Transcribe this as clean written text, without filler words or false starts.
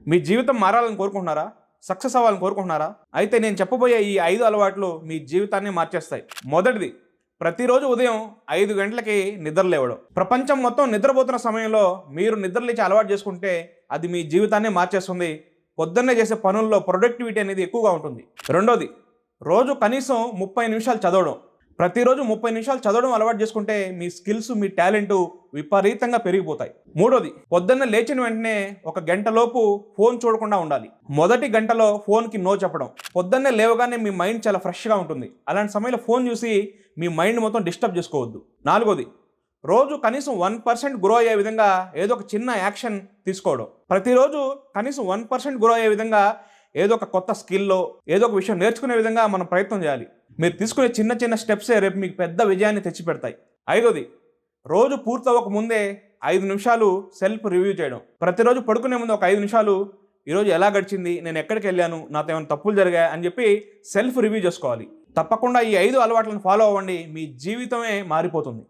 మీ జీవితం మారాలని కోరుకుంటున్నారా? సక్సెస్ అవ్వాలని కోరుకుంటున్నారా? అయితే నేను చెప్పబోయే ఈ 5 అలవాట్లు మీ జీవితాన్ని మార్చేస్తాయి. మొదటిది, ప్రతిరోజు ఉదయం 5 గంటలకి నిద్ర లేవడం. ప్రపంచం మొత్తం నిద్రపోతున్న సమయంలో మీరు నిద్రలేచే అలవాటు చేసుకుంటే అది మీ జీవితాన్నే మార్చేస్తుంది. పొద్దున్నే చేసే పనుల్లో ప్రొడక్టివిటీ అనేది ఎక్కువగా ఉంటుంది. రెండోది, రోజు కనీసం 30 నిమిషాలు చదవడం. ప్రతిరోజు 30 నిమిషాలు చదవడం అలవాటు చేసుకుంటే మీ స్కిల్స్, మీ టాలెంట్ విపరీతంగా పెరిగిపోతాయి. మూడోది, పొద్దున్న లేచిన వెంటనే 1 గంటలోపు ఫోన్ చూడకుండా ఉండాలి. మొదటి గంటలో ఫోన్కి నో చెప్పడం. పొద్దున్నే లేవగానే మీ మైండ్ చాలా ఫ్రెష్గా ఉంటుంది. అలాంటి సమయంలో ఫోన్ చూసి మీ మైండ్ మొత్తం డిస్టర్బ్ చేసుకోవద్దు. నాలుగోది, రోజు కనీసం 1% గ్రో అయ్యే విధంగా ఏదో ఒక చిన్న యాక్షన్ తీసుకోవడం. ప్రతిరోజు కనీసం 1% గ్రో అయ్యే విధంగా ఏదో ఒక కొత్త స్కిల్లో, ఏదో ఒక విషయం నేర్చుకునే విధంగా మనం ప్రయత్నం చేయాలి. మీరు తీసుకునే చిన్న చిన్న స్టెప్సే రేపు మీకు పెద్ద విజయాన్ని తెచ్చిపెడతాయి. ఐదోది, రోజు పూర్తవ్వక ముందే 5 నిమిషాలు సెల్ఫ్ రివ్యూ చేయడం. ప్రతిరోజు పడుకునే ముందు ఒక 5 నిమిషాలు ఈరోజు ఎలా గడిచింది, నేను ఎక్కడికి వెళ్ళాను, నాతో ఏమైనా తప్పులు జరిగాయి అని చెప్పి సెల్ఫ్ రివ్యూ చేసుకోవాలి. తప్పకుండా ఈ 5 అలవాట్లను ఫాలో అవ్వండి, మీ జీవితమే మారిపోతుంది.